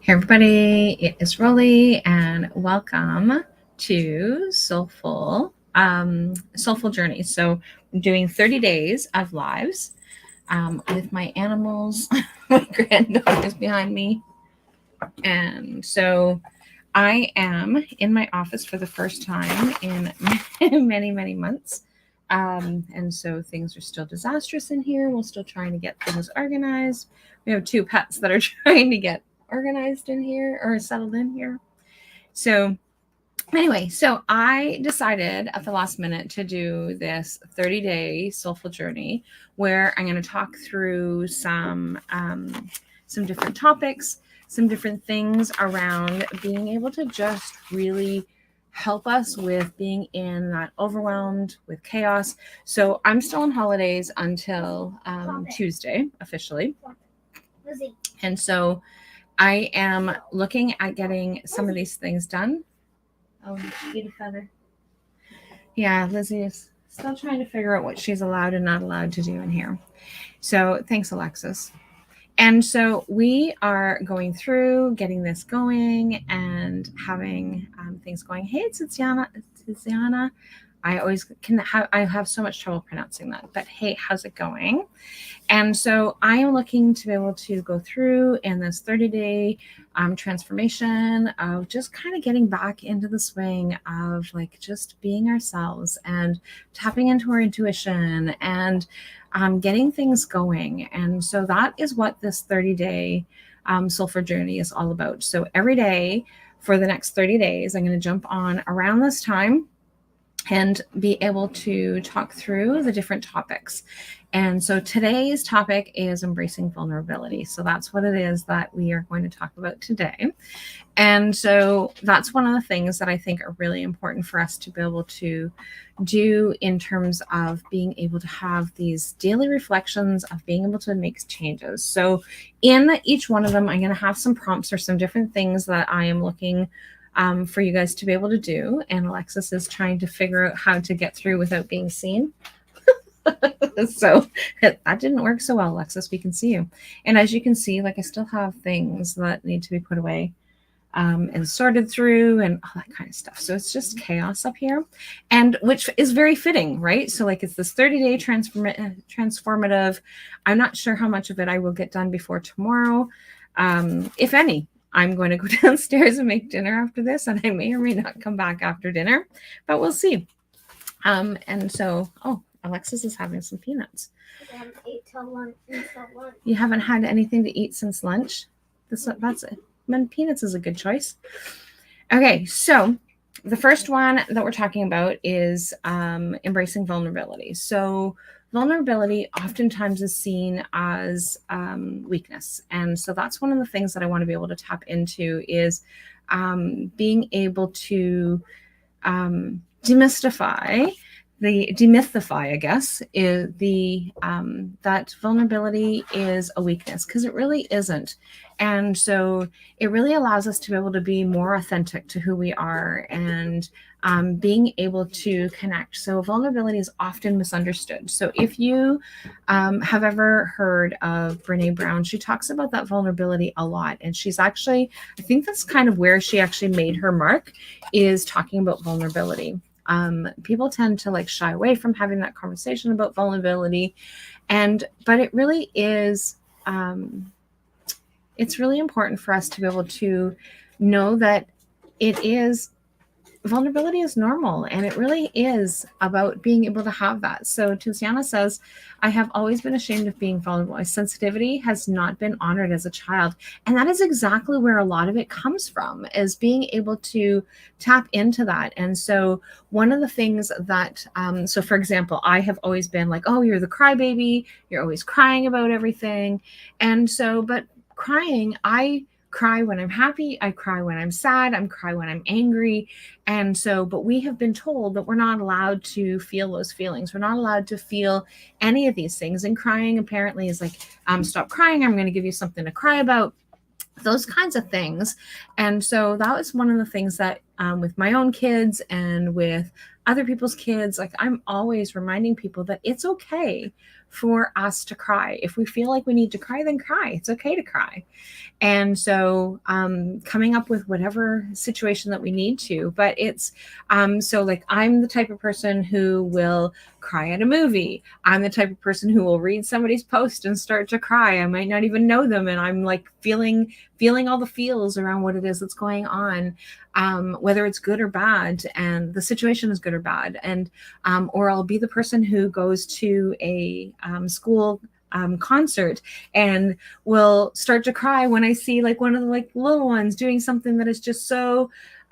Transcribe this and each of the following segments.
Hey everybody, it is Rolly and welcome to Soulful Journey. So I'm doing 30 days of lives with my animals. My granddog is behind me. And so I am in my office for the first time in many, many months. And so things are still disastrous in here. We're still trying to get things organized. We have two pets that are trying to get organized in here or settled in here. So anyway, so I decided at the last minute to do this 30-day soulful journey where I'm going to talk through some different topics, some different things around being able to just really help us with being in that overwhelmed with chaos. So I'm still on holidays until Tuesday officially. And so I am looking at getting some of these things done. Oh, eat a feather. Yeah, Lizzie is still trying to figure out what she's allowed and not allowed to do in here. So thanks, Alexis. And so we are going through getting this going and having things going. Hey, it's Tiziana. I have so much trouble pronouncing that, but hey, how's it going? And so I am looking to be able to go through in this 30-day transformation of just kind of getting back into the swing of like just being ourselves and tapping into our intuition and getting things going. And so that is what this 30-day Soulful Journey is all about. So every day for the next 30 days, I'm going to jump on around this time and be able to talk through the different topics. And so today's topic is embracing vulnerability. So that's what it is that we are going to talk about today. And so that's one of the things that I think are really important for us to be able to do in terms of being able to have these daily reflections of being able to make changes. So in each one of them, I'm going to have some prompts or some different things that I am looking for you guys to be able to do. And Alexis is trying to figure out how to get through without being seen. So that didn't work so well, Alexis. We can see you. And as you can see, like I still have things that need to be put away and sorted through and all that kind of stuff. So it's just chaos up here, and which is very fitting, right? So like it's this 30-day transformative. I'm not sure how much of it I will get done before tomorrow, if any. I'm going to go downstairs and make dinner after this, and I may or may not come back after dinner, but we'll see. And so, Alexis is having some peanuts. I haven't ate till lunch. You haven't had anything to eat since lunch? That's it. Peanuts is a good choice. Okay, so the first one that we're talking about is embracing vulnerability. So vulnerability oftentimes is seen as weakness. And so that's one of the things that I want to be able to tap into is being able to demystify, I guess, is that vulnerability is a weakness, because it really isn't. And so it really allows us to be able to be more authentic to who we are and being able to connect. So vulnerability is often misunderstood. So if you have ever heard of Brene Brown, she talks about that vulnerability a lot. And she's actually, I think that's kind of where she actually made her mark, is talking about vulnerability. People tend to like shy away from having that conversation about vulnerability, but it really is it's really important for us to be able to know that vulnerability is normal, and it really is about being able to have that. So Tiziana says, I have always been ashamed of being vulnerable. My sensitivity has not been honored as a child. And that is exactly where a lot of it comes from, is being able to tap into that. And so one of the things that, so for example, I have always been like, oh, you're the crybaby, you're always crying about everything. And so, but crying, I cry when I'm happy, I cry when I'm sad, I cry when I'm angry. And so, but we have been told that we're not allowed to feel those feelings. We're not allowed to feel any of these things. And crying apparently is like, stop crying, I'm going to give you something to cry about. Those kinds of things. And so that was one of the things that with my own kids and with other people's kids. Like, I'm always reminding people that it's okay for us to cry. If we feel like we need to cry, then cry. It's okay to cry. And so coming up with whatever situation that we need to. But it's so like, I'm the type of person who will cry at a movie. I'm the type of person who will read somebody's post and start to cry. I might not even know them, and I'm like feeling all the feels around what it is that's going on, whether it's good or bad, and the situation is good or bad. And or I'll be the person who goes to a school concert and will start to cry when I see like one of the like little ones doing something that is just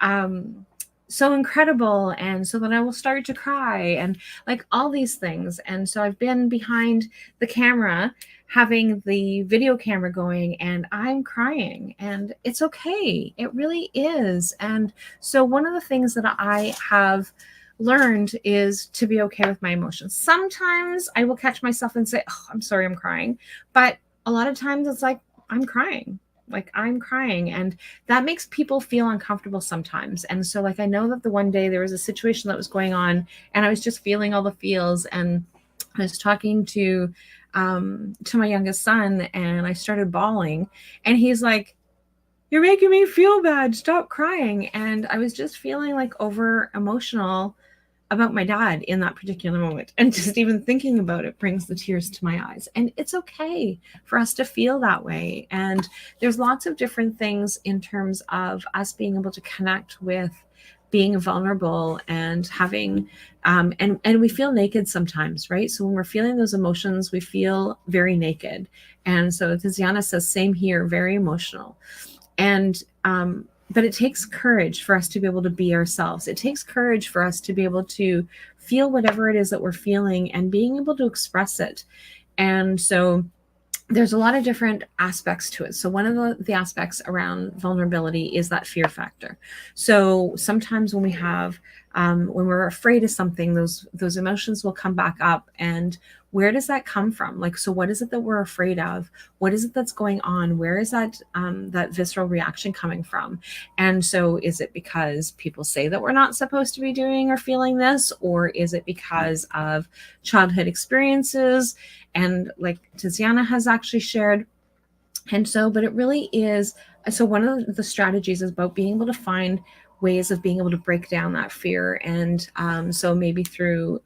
um so incredible, and so then I will start to cry, and like all these things. And so I've been behind the camera, having the video camera going, and I'm crying, and it's okay. It really is. And so one of the things that I have learned is to be okay with my emotions. Sometimes I will catch myself and say, "Oh, I'm sorry, I'm crying." But a lot of times it's like, I'm crying. Like, I'm crying. And that makes people feel uncomfortable sometimes. And so, like, I know that the one day there was a situation that was going on, and I was just feeling all the feels. And I was talking to my youngest son, and I started bawling. And he's like, "You're making me feel bad. Stop crying." And I was just feeling like over emotional about my dad in that particular moment. And just even thinking about it brings the tears to my eyes. And it's okay for us to feel that way. And there's lots of different things in terms of us being able to connect with being vulnerable and having and we feel naked sometimes, right? So when we're feeling those emotions, we feel very naked. And so Tiziana says, same here, very emotional. And but it takes courage for us to be able to be ourselves. It takes courage for us to be able to feel whatever it is that we're feeling and being able to express it. And so there's a lot of different aspects to it. So one of the aspects around vulnerability is that fear factor. So sometimes when we have when we're afraid of something, those emotions will come back up. And where does that come from? Like, so what is it that we're afraid of? What is it that's going on? Where is that visceral reaction coming from? And so is it because people say that we're not supposed to be doing or feeling this, or is it because of childhood experiences? And like Tiziana has actually shared. And so, but it really is. So, one of the strategies is about being able to find ways of being able to break down that fear. And so, maybe through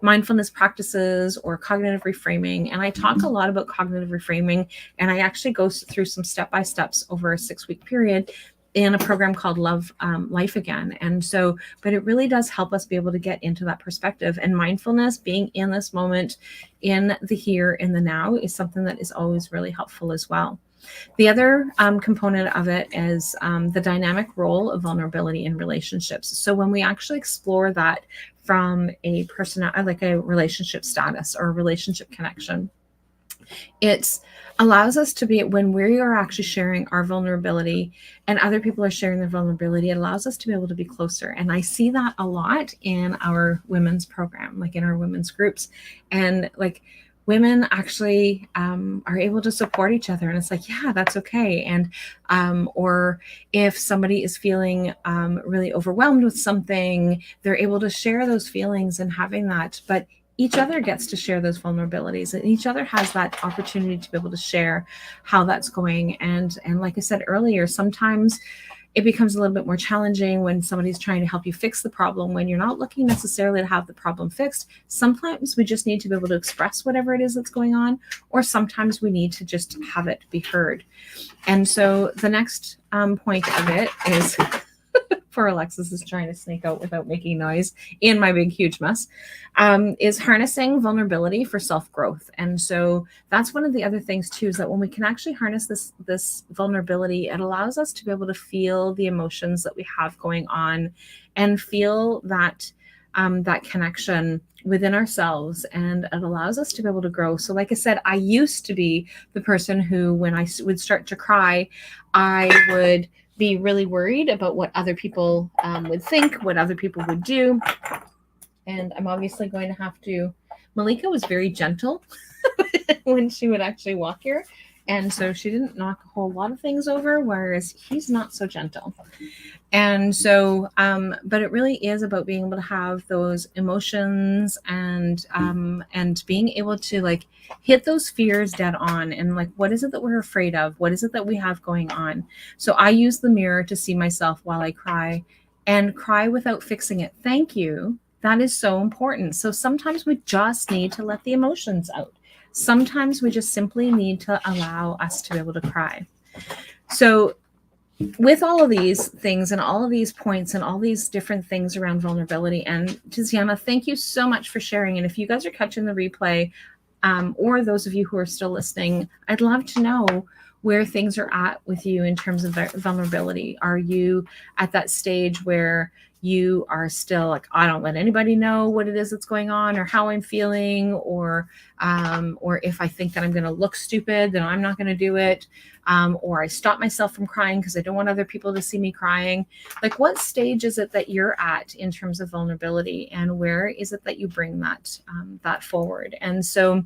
mindfulness practices or cognitive reframing. And I talk a lot about cognitive reframing, and I actually go through some step by steps over a 6-week period in a program called Love Life Again. And so, but it really does help us be able to get into that perspective. And mindfulness, being in this moment, in the here, in the now, is something that is always really helpful as well. The other component of it is the dynamic role of vulnerability in relationships. So when we actually explore that from a person, like a relationship status or a relationship connection, it allows us to be, when we are actually sharing our vulnerability and other people are sharing their vulnerability, it allows us to be able to be closer. And I see that a lot in our women's program, like in our women's groups. And like, women actually are able to support each other, and it's like, yeah, that's okay. And or if somebody is feeling really overwhelmed with something, they're able to share those feelings and having that. But each other gets to share those vulnerabilities, and each other has that opportunity to be able to share how that's going. And like I said earlier, sometimes it becomes a little bit more challenging when somebody's trying to help you fix the problem, when you're not looking necessarily to have the problem fixed. Sometimes we just need to be able to express whatever it is that's going on, or sometimes we need to just have it be heard. And so the next point of it is poor Alexis is trying to sneak out without making noise in my big, huge mess, is harnessing vulnerability for self-growth. And so that's one of the other things too, is that when we can actually harness this vulnerability, it allows us to be able to feel the emotions that we have going on and feel that that connection within ourselves, and it allows us to be able to grow. So like I said, I used to be the person who, when I would start to cry, I would be really worried about what other people would think, what other people would do. And I'm obviously going to have to, Malika was very gentle when she would actually walk here. And so she didn't knock a whole lot of things over, whereas he's not so gentle. And so, but it really is about being able to have those emotions and being able to like hit those fears dead on and like, what is it that we're afraid of? What is it that we have going on? So I use the mirror to see myself while I cry and cry without fixing it. Thank you. That is so important. So sometimes we just need to let the emotions out. Sometimes we just simply need to allow us to be able to cry. So with all of these things and all of these points and all these different things around vulnerability, and Tiziana, thank you so much for sharing. And if you guys are catching the replay, or those of you who are still listening, I'd love to know where things are at with you in terms of vulnerability. Are you at that stage where you are still like, I don't let anybody know what it is that's going on or how I'm feeling, or if I think that I'm going to look stupid, then I'm not going to do it, or I stop myself from crying because I don't want other people to see me crying. Like, what stage is it that you're at in terms of vulnerability, and where is it that you bring that forward? And so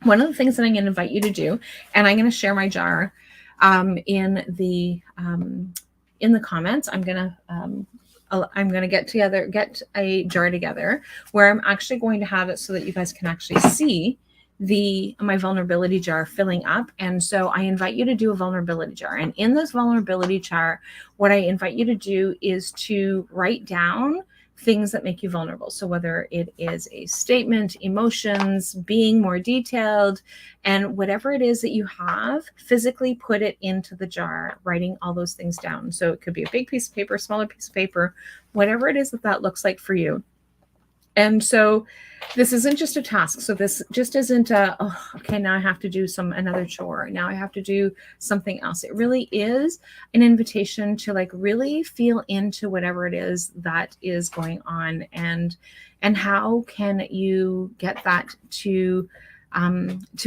one of the things that I'm going to invite you to do, and I'm going to share my jar in the comments. I'm going to get a jar together where I'm actually going to have it so that you guys can actually see my vulnerability jar filling up. And so I invite you to do a vulnerability jar. And in this vulnerability jar, what I invite you to do is to write down things that make you vulnerable. So whether it is a statement, emotions, being more detailed, and whatever it is that you have, physically put it into the jar, writing all those things down. So it could be a big piece of paper, smaller piece of paper, whatever it is that looks like for you. And so this isn't just a task. So this just isn't okay, now I have to do another chore. Now I have to do something else. It really is an invitation to like really feel into whatever it is that is going on, and how can you get that to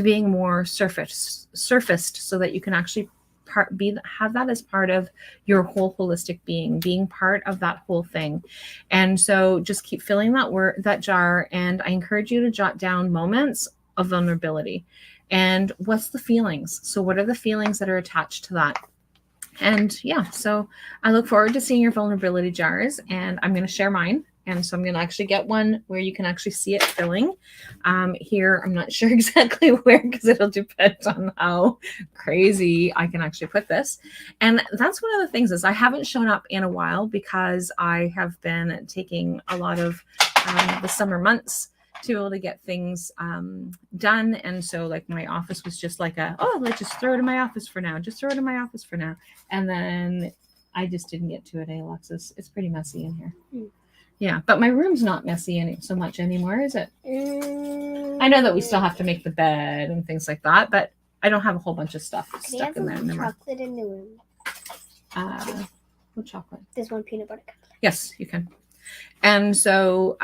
being more surfaced so that you can actually have that as part of your whole holistic being part of that whole thing. And so just keep filling that jar, and I encourage you to jot down moments of vulnerability and what's the feelings. So what are the feelings that are attached to that? And yeah, so I look forward to seeing your vulnerability jars, and I'm going to share mine. And so I'm going to actually get one where you can actually see it filling. Here, I'm not sure exactly where, because it'll depend on how crazy I can actually put this. And that's one of the things is I haven't shown up in a while because I have been taking a lot of the summer months to be able to get things done. And so like my office was just like let's just throw it in my office for now. Just throw it in my office for now. And then I just didn't get to it, Alexis. It's pretty messy in here. Yeah, but my room's not messy so much anymore, is it? I know that we still have to make the bed and things like that, but I don't have a whole bunch of stuff stuck in there anymore. Chocolate in the room. What chocolate? There's one peanut butter cup. Yes, you can. And so,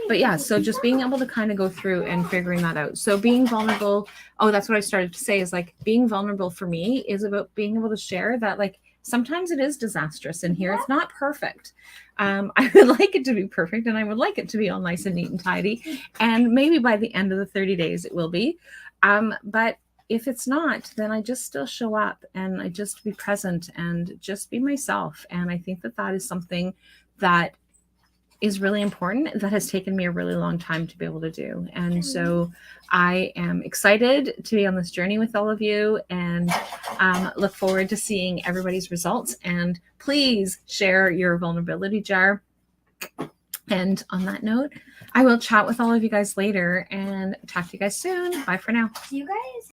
but yeah, so just being able to kind of go through and figuring that out. So being vulnerable, that's what I started to say, is like being vulnerable for me is about being able to share that like sometimes it is disastrous in here. It's not perfect. I would like it to be perfect, and I would like it to be all nice and neat and tidy. And maybe by the end of the 30 days it will be. But if it's not, then I just still show up and I just be present and just be myself. And I think that is something that is really important, that has taken me a really long time to be able to do. And so I am excited to be on this journey with all of you, and look forward to seeing everybody's results. And please share your vulnerability jar. And on that note, I will chat with all of you guys later and talk to you guys soon. Bye for now. You guys